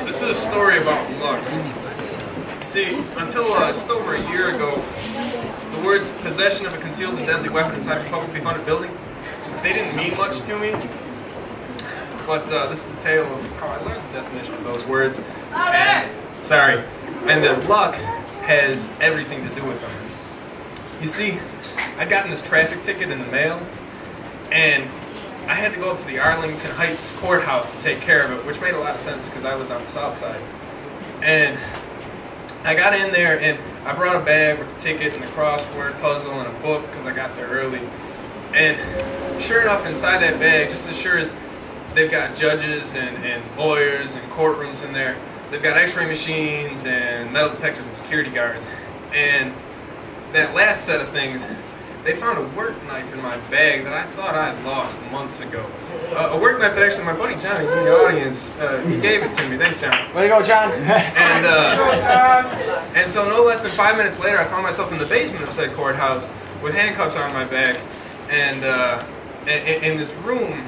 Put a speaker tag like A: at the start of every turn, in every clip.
A: This is a story about luck. See, until just over a year ago, the words possession of a concealed and deadly weapon inside a publicly funded building, they didn't mean much to me. But this is the tale of how I learned the definition of those words. And that luck has everything to do with them. You see, I'd gotten this traffic ticket in the mail, and I had to go up to the Arlington Heights courthouse to take care of it, which made a lot of sense because I lived on the south side. And I got in there, and I brought a bag with the ticket and the crossword puzzle and a book because I got there early. And sure enough, inside that bag, just as sure as they've got judges and lawyers and courtrooms in there, they've got x-ray machines and metal detectors and security guards. And that last set of things, they found a work knife in my bag that I thought I had lost months ago. A work knife that actually my buddy John, who's in the audience, he gave it to me. Thanks, John.
B: Way to go, John.
A: And so no less than 5 minutes later, I found myself in the basement of said courthouse with handcuffs on my back. And in this room,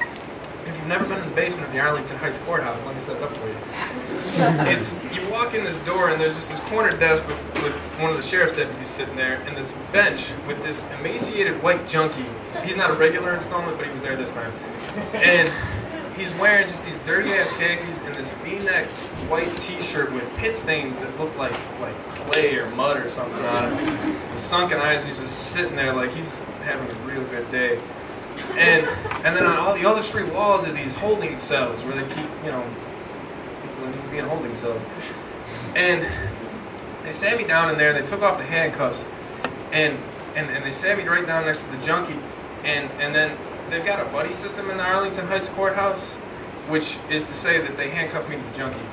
A: if you've never been in the basement of the Arlington Heights courthouse, let me set it up for you. You walk in this door and there's just this corner desk with one of the sheriff's deputies sitting there, and this bench with this emaciated white junkie. He's not a regular installment, but he was there this time. And he's wearing just these dirty ass khakis and this V-neck white t-shirt with pit stains that look like clay or mud or something on it. With sunken eyes, he's just sitting there like he's having a real good day. And then on all the other three walls are these holding cells where they keep, you know, people that need to be in holding cells. And they sat me down in there, and they took off the handcuffs, and they sat me right down next to the junkie, and then they've got a buddy system in the Arlington Heights courthouse, which is to say that they handcuffed me to the junkie.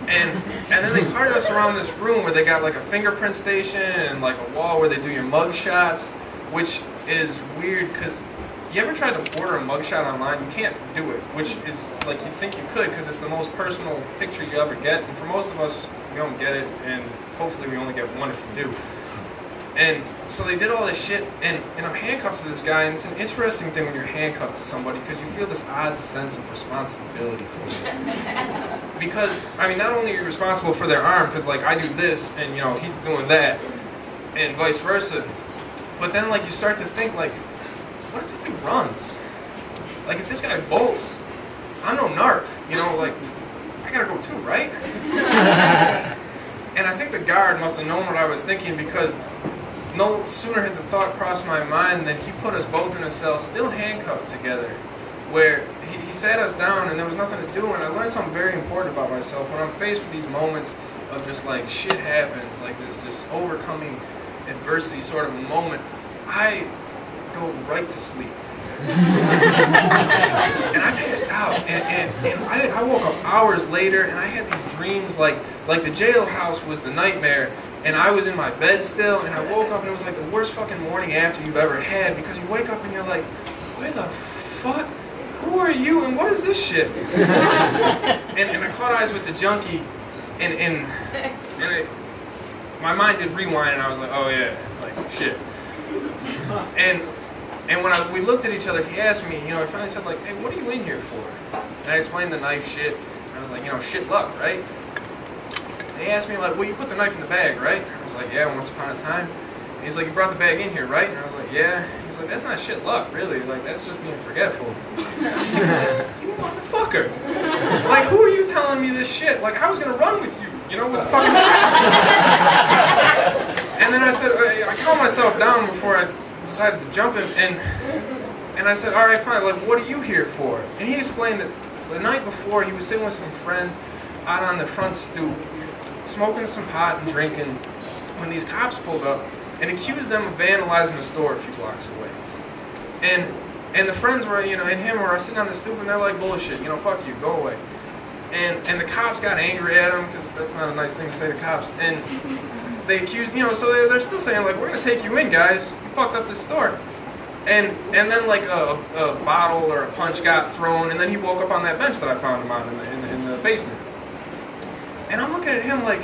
A: And then they carted us around this room where they got like a fingerprint station and like a wall where they do your mug shots, which is weird because you ever tried to order a mugshot online? You can't do it, which is like you'd think you could because it's the most personal picture you ever get. And for most of us, we don't get it, and hopefully we only get one if you do. And so they did all this shit, and I'm handcuffed to this guy, and it's an interesting thing when you're handcuffed to somebody because you feel this odd sense of responsibility for them. Because, I mean, not only are you responsible for their arm, because like I do this, and you know, he's doing that, and vice versa, but then like you start to think like, what if this dude runs? Like if this guy bolts, I'm no narc, you know, like I gotta go too, right? And I think the guard must have known what I was thinking because no sooner had the thought crossed my mind than he put us both in a cell, still handcuffed together, where he sat us down and there was nothing to do, and I learned something very important about myself. When I'm faced with these moments of just like shit happens, like this just overcoming adversity sort of a moment, I go right to sleep. And I passed out, and I woke up hours later, and I had these dreams like the jailhouse was the nightmare, and I was in my bed still, and I woke up and it was like the worst fucking morning after you've ever had, because you wake up and you're like, where the fuck? Who are you and what is this shit? and I caught eyes with the junkie, and my mind did rewind, and I was like, oh yeah, like shit. And when we looked at each other, he asked me, you know, I finally said like, hey, what are you in here for? And I explained the knife shit, and I was like, you know, shit luck, right? And he asked me like, well, you put the knife in the bag, right? I was like, yeah, once upon a time. And he's like, you brought the bag in here, right? And I was like, yeah. He's like, that's not shit luck, really. Like, that's just being forgetful. Like, you motherfucker. Like, who are you telling me this shit? Like, I was gonna run with you, you know, with the fucking And then I said, I calmed myself down before I decided to jump him, and I said, all right, fine, like, what are you here for? And he explained that the night before he was sitting with some friends out on the front stoop, smoking some pot and drinking, when these cops pulled up and accused them of vandalizing a store a few blocks away. And the friends were, you know, and him were sitting on the stoop, and they're like, bullshit, you know, fuck you, go away. And the cops got angry at him, because that's not a nice thing to say to cops, and they accused, you know, so they're still saying, like, we're going to take you in, guys. You fucked up this store. And then, like, a bottle or a punch got thrown, and then he woke up on that bench that I found him on in the basement. And I'm looking at him like,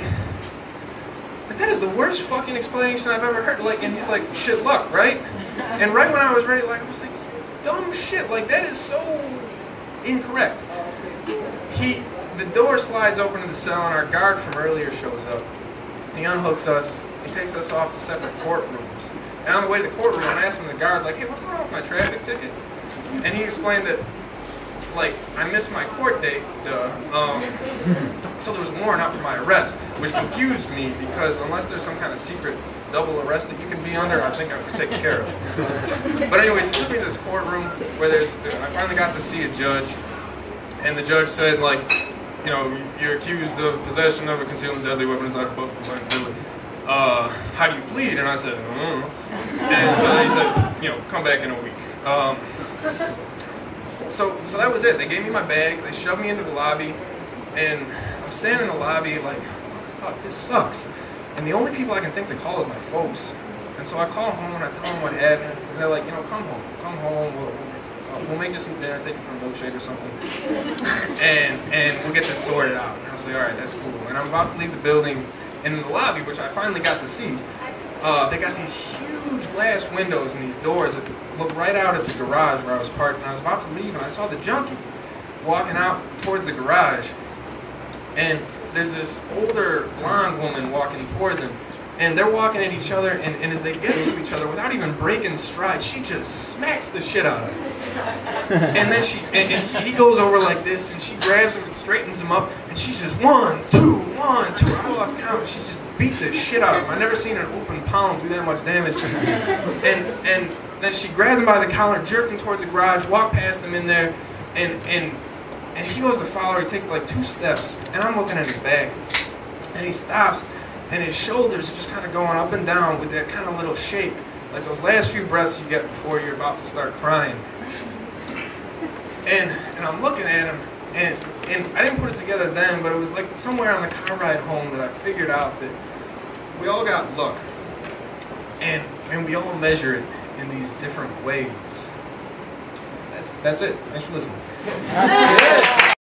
A: that is the worst fucking explanation I've ever heard. Like, and he's like, shit luck, right? And right when I was ready, like, I was like, dumb shit. Like, that is so incorrect. the door slides open to the cell, and our guard from earlier shows up. And he unhooks us. He takes us off to separate courtrooms. And on the way to the courtroom, I'm asking the guard, like, hey, what's going on with my traffic ticket? And he explained that, like, I missed my court date, so there was a warrant out for my arrest, which confused me because unless there's some kind of secret double arrest that you can be under, I think I was taken care of. But anyways, he took me to this courtroom where I finally got to see a judge, and the judge said, like, you know, you're accused of possession of a concealed and deadly weapon inside a book. How do you plead? And I said, And so he said, you know, come back in a week. So that was it. They gave me my bag, they shoved me into the lobby, and I'm standing in the lobby like, fuck, this sucks. And the only people I can think to call is my folks. And so I call home and I tell them what happened, and they're like, you know, come home, we'll make you some dinner, take you for a milkshake or something, and we'll get this sorted out. And I was like, all right, that's cool. And I'm about to leave the building, and in the lobby, which I finally got to see, they got these huge glass windows and these doors that look right out at the garage where I was parked. And I was about to leave, and I saw the junkie walking out towards the garage. And there's this older blonde woman walking towards him. And they're walking at each other, and as they get to each other, without even breaking stride, she just smacks the shit out of him. And then he goes over like this, and she grabs him and straightens him up, and she says, 1, 2, 1, 2. I lost count. She just beat the shit out of him. I've never seen an open palm do that much damage. And then she grabbed him by the collar, jerked him towards the garage, walked past him in there, and he goes to follow her. He takes like 2 steps, and I'm looking at his back, and he stops. And his shoulders are just kind of going up and down with that kind of little shake, like those last few breaths you get before you're about to start crying. And I'm looking at him, and I didn't put it together then, but it was like somewhere on the car ride home that I figured out that we all got luck, and we all measure it in these different ways. That's it. Thanks for listening.